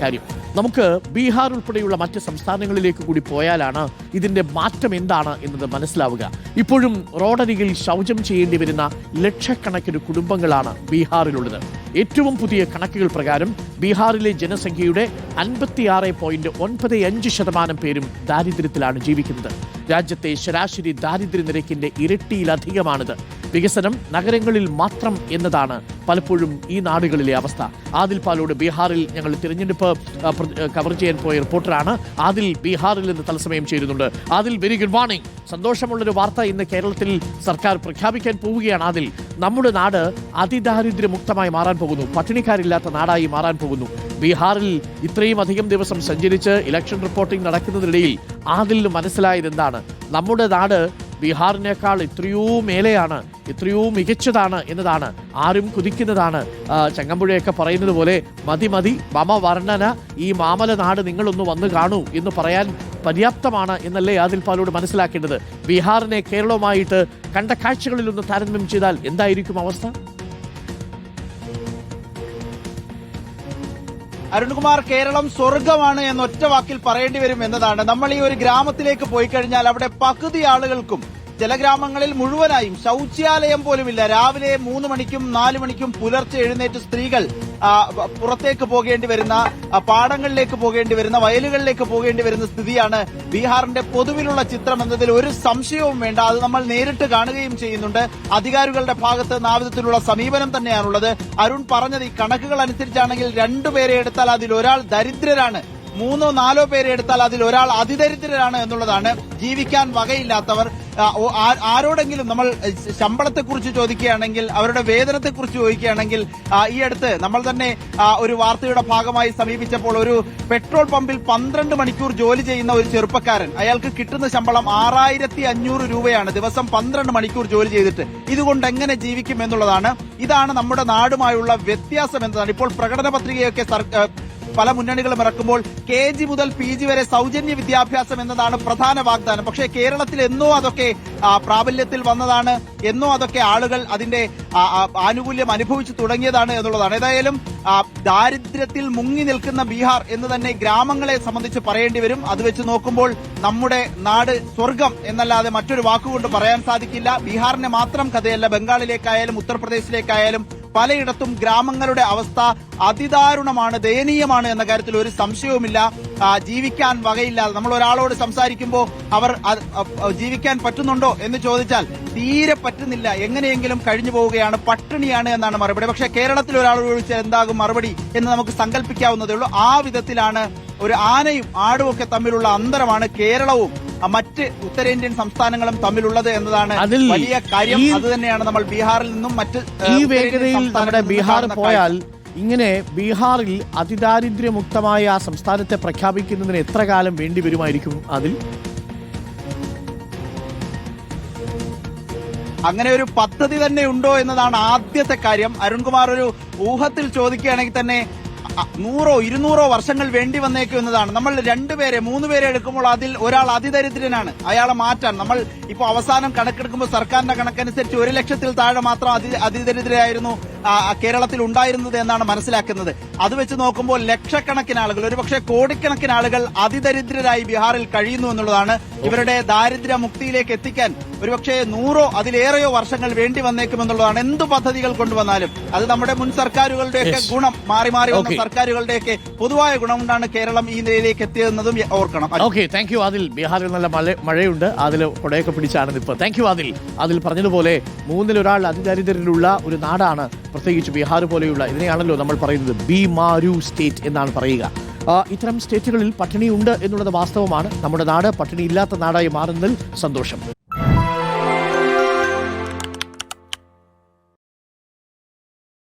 കാര്യം. നമുക്ക് ബീഹാർ ഉൾപ്പെടെയുള്ള മറ്റ് സംസ്ഥാനങ്ങളിലേക്ക് കൂടി പോയാലാണ് ഇതിന്റെ മാറ്റം എന്താണ് എന്നത് മനസ്സിലാവുക. ഇപ്പോഴും റോഡരികിൽ ശൗചം ചെയ്യേണ്ടി വരുന്ന ലക്ഷക്കണക്കിന് കുടുംബങ്ങളാണ് ബീഹാറിലുള്ളത്. ഏറ്റവും പുതിയ കണക്കുകൾ പ്രകാരം ബീഹാറിലെ ജനസംഖ്യയുടെ 56.95% പേരും ദാരിദ്ര്യത്തിലാണ് ജീവിക്കുന്നത്. രാജ്യത്തെ ശരാശരി ദാരിദ്ര്യ നിരക്കിന്റെ ഇരട്ടിയിലധികമാണിത്. വികസനം നഗരങ്ങളിൽ മാത്രം എന്നതാണ് പലപ്പോഴും ഈ നാടുകളിലെ അവസ്ഥ. ആദിൽ പാലോട് ബീഹാറിൽ ഞങ്ങൾ തിരഞ്ഞെടുപ്പ് കവർ ചെയ്യാൻ പോയ റിപ്പോർട്ടറാണ്. ആദിൽ ബീഹാറിൽ നിന്ന് തത്സമയം ചേരുന്നുണ്ട്. Adil, very good morning. സന്തോഷമുള്ളൊരു വാർത്ത ഇന്ന് കേരളത്തിൽ സർക്കാർ പ്രഖ്യാപിക്കാൻ പോവുകയാണ്. ആദിൽ, നമ്മുടെ നാട് അതിദാരിദ്ര്യമുക്തമായി മാറാൻ പോകുന്നു, പട്ടിണിക്കാരില്ലാത്ത നാടായി മാറാൻ പോകുന്നു. ബീഹാറിൽ ഇത്രയും അധികം ദിവസം സഞ്ചരിച്ച് ഇലക്ഷൻ റിപ്പോർട്ടിംഗ് നടക്കുന്നതിനിടയിൽ ആദിലിന് മനസ്സിലായത് എന്താണ്? നമ്മുടെ നാട് ബീഹാറിനേക്കാൾ എത്രയോ മേലെയാണ്, എത്രയോ മികച്ചതാണ് എന്നതാണ്, ആരും കുതിക്കുന്നതാണ്. ചങ്ങമ്പുഴയൊക്കെ പറയുന്നത് പോലെ മതി മതി മമ വർണ്ണന, ഈ മാമല നാട് നിങ്ങളൊന്ന് വന്നു കാണൂ എന്ന് പറയാൻ പര്യാപ്തമാണ് എന്നല്ലേ ആദിൽ പാലോട് മനസ്സിലാക്കേണ്ടത്. ബീഹാറിനെ കേരളവുമായിട്ട് കണ്ട കാഴ്ചകളിലൊന്ന് താരതമ്യം ചെയ്താൽ എന്തായിരിക്കും അവസ്ഥ? അരുൺകുമാർ, കേരളം സ്വർഗമാണ് എന്ന് ഒറ്റ വാക്കിൽ പറയേണ്ടി വരും എന്നതാണ്. നമ്മൾ ഈ ഒരു ഗ്രാമത്തിലേക്ക് പോയി കഴിഞ്ഞാൽ അവിടെ പകുതി ആളുകൾക്കും, ചില ഗ്രാമങ്ങളിൽ മുഴുവനായും ശൗചാലയം പോലുമില്ല. രാവിലെ 3 മണിക്കും 4 മണിക്കും പുലർച്ചെ എഴുന്നേറ്റ് സ്ത്രീകൾ പുറത്തേക്ക് പോകേണ്ടി വരുന്ന, പാടങ്ങളിലേക്ക് പോകേണ്ടി വരുന്ന, വയലുകളിലേക്ക് പോകേണ്ടി വരുന്ന സ്ഥിതിയാണ് ബീഹാറിന്റെ പൊതുവിലുള്ള ചിത്രം എന്നതിൽ ഒരു സംശയവും വേണ്ട. അത് നമ്മൾ നേരിട്ട് കാണുകയും ചെയ്യുന്നുണ്ട്. അധികാരികളുടെ ഭാഗത്ത് നിന്ന് ആ വിധത്തിലുള്ള സമീപനം തന്നെയാണുള്ളത്. അരുൺ പറഞ്ഞത് ഈ കണക്കുകൾ അനുസരിച്ചാണെങ്കിൽ 2 പേരെ എടുത്താൽ അതിൽ ഒരാൾ ദരിദ്രരാണ്, 3-4 പേരെ എടുത്താൽ അതിൽ ഒരാൾ അതിദരിദ്രരാണ് എന്നുള്ളതാണ്. ജീവിക്കാൻ വകയില്ലാത്തവർ. ആരോടെങ്കിലും നമ്മൾ ശമ്പളത്തെക്കുറിച്ച് ചോദിക്കുകയാണെങ്കിൽ, അവരുടെ വേതനത്തെക്കുറിച്ച് ചോദിക്കുകയാണെങ്കിൽ, ഈ അടുത്ത് നമ്മൾ തന്നെ ഒരു വാർത്തയുടെ ഭാഗമായി സമീപിച്ചപ്പോൾ ഒരു പെട്രോൾ പമ്പിൽ 12 മണിക്കൂർ ജോലി ചെയ്യുന്ന ഒരു ചെറുപ്പക്കാരൻ, അയാൾക്ക് കിട്ടുന്ന ശമ്പളം 6500 രൂപയാണ് ദിവസം 12 മണിക്കൂർ ജോലി ചെയ്തിട്ട്. ഇതുകൊണ്ട് എങ്ങനെ ജീവിക്കും എന്നുള്ളതാണ്. ഇതാണ് നമ്മുടെ നാടുമായുള്ള വ്യത്യാസം എന്നതാണ്. ഇപ്പോൾ പ്രകടന പത്രികയൊക്കെ പല മുന്നണികളും ഇറക്കുമ്പോൾ KG മുതൽ PG വരെ സൗജന്യ വിദ്യാഭ്യാസം എന്നതാണ് പ്രധാന വാഗ്ദാനം. പക്ഷേ കേരളത്തിൽ എന്നോ അതൊക്കെ പ്രാബല്യത്തിൽ വന്നതാണ്, എന്നോ അതൊക്കെ ആളുകൾ അതിന്റെ ആനുകൂല്യം അനുഭവിച്ചു തുടങ്ങിയതാണ് എന്നുള്ളതാണ്. ഏതായാലും ദാരിദ്ര്യത്തിൽ മുങ്ങി നിൽക്കുന്ന ബീഹാർ എന്ന് തന്നെ ഗ്രാമങ്ങളെ സംബന്ധിച്ച് പറയേണ്ടി വരും. അത് വെച്ച് നോക്കുമ്പോൾ നമ്മുടെ നാട് സ്വർഗം എന്നല്ലാതെ മറ്റൊരു വാക്കുകൊണ്ട് പറയാൻ സാധിക്കില്ല. ബീഹാറിന്റെ മാത്രം കഥയല്ല, ബംഗാളിലേക്കായാലും ഉത്തർപ്രദേശിലേക്കായാലും പലയിടത്തും ഗ്രാമങ്ങളുടെ അവസ്ഥ അതിദാരുണമാണ്, ദയനീയമാണ് എന്ന കാര്യത്തിൽ ഒരു സംശയവുമില്ല. ജീവിക്കാൻ വകയില്ലാതെ നമ്മൾ ഒരാളോട് സംസാരിക്കുമ്പോൾ അവർ ജീവിക്കാൻ പറ്റുന്നുണ്ടോ എന്ന് ചോദിച്ചാൽ തീരെ പറ്റുന്നില്ല, എങ്ങനെയെങ്കിലും കഴിഞ്ഞു പോവുകയാണ്, പട്ടിണിയാണ് എന്നാണ് മറുപടി. പക്ഷേ കേരളത്തിൽ ഒരാളോട് ചോദിച്ചാൽ എന്താകും മറുപടി എന്ന് നമുക്ക് സങ്കല്പിക്കാവുന്നതേ ഉള്ളൂ. ആ വിധത്തിലാണ് ഒരു ആനയും ആടും ഒക്കെ തമ്മിലുള്ള അന്തരമാണ് കേരളവും മറ്റ് ഉത്തരേന്ത്യൻ സംസ്ഥാനങ്ങളും തമ്മിലുള്ളത് എന്നതാണ് വലിയ കാര്യം. അത് തന്നെയാണ് നമ്മൾ ബീഹാറിൽ നിന്നും മറ്റ് ഈ വേഗതയിൽ നമ്മുടെ ബീഹാർ പോയാൽ, ഇങ്ങനെ ബീഹാറിൽ അതിദാരിദ്ര്യമുക്തമായ ആ സംസ്ഥാനത്തെ പ്രഖ്യാപിക്കുന്നതിന് എത്ര കാലം വേണ്ടി വരുമായിരിക്കും? അതിൽ അങ്ങനെ ഒരു പദ്ധതി തന്നെ ഉണ്ടോ എന്നതാണ് ആദ്യത്തെ കാര്യം. അരുൺകുമാർ, ഒരു ഊഹത്തിൽ ചോദിക്കുകയാണെങ്കിൽ തന്നെ 100-200 വർഷങ്ങൾ വേണ്ടി വന്നേക്കും എന്നതാണ്. നമ്മൾ 2 പേരെ 3 പേരെ എടുക്കുമ്പോൾ അതിൽ ഒരാൾ അതിദരിദ്രനാണ്, അയാളെ മാറ്റാൻ നമ്മൾ ഇപ്പോൾ അവസാനം കണക്കെടുക്കുമ്പോൾ സർക്കാരിന്റെ കണക്കനുസരിച്ച് 1 ലക്ഷത്തിൽ താഴെ മാത്രം അതിദരിദ്രരായിരുന്നു കേരളത്തിൽ ഉണ്ടായിരുന്നത് എന്നാണ് മനസ്സിലാക്കുന്നത്. അത് വെച്ച് നോക്കുമ്പോൾ ലക്ഷക്കണക്കിന് ആളുകൾ, ഒരുപക്ഷെ കോടിക്കണക്കിന് ആളുകൾ അതിദരിദ്രരായി ബീഹാറിൽ കഴിയുന്നു എന്നുള്ളതാണ്. ഇവരുടെ ദാരിദ്ര്യ മുക്തിയിലേക്ക് എത്തിക്കാൻ ഒരുപക്ഷെ 100 അതിലേറെയോ വർഷങ്ങൾ വേണ്ടി വന്നേക്കുമെന്നുള്ളതാണ്. എന്ത് പദ്ധതികൾ കൊണ്ടുവന്നാലും അത് നമ്മുടെ മുൻ സർക്കാരുകളുടെയൊക്കെ ഗുണം, മാറി മാറി വന്ന സർക്കാരുകളുടെയൊക്കെ പൊതുവായ ഗുണം കൊണ്ടാണ് കേരളം ഈ നിലയിലേക്ക് എത്തിയതെന്നതും ഓർക്കണം. Okay, thank you Adil. ബീഹാറിൽ നല്ല മഴയുണ്ട്, അതിൽ കൊടയൊക്കെ പിടിച്ചാണ് ഇപ്പോൾ. Thank you Adil. അതിൽ പറഞ്ഞതുപോലെ 3-ൽ ഒരാൾ അതിദരിദ്രരുള്ള ഒരു നാടാണ് പ്രത്യേകിച്ച് ബീഹാർ പോലെയുള്ള. ഇതിനെയാണല്ലോ നമ്മൾ പറയുന്നത് ബീമാരു സ്റ്റേറ്റ് എന്നാണ് പറയുക. ഇത്തരം സ്റ്റേറ്റുകളിൽ പട്ടിണി ഉണ്ട് എന്നുള്ളത് വാസ്തവമാണ്. നമ്മുടെ നാട് പട്ടിണിയില്ലാത്ത നാടായി മാറുന്നതിൽ സന്തോഷം.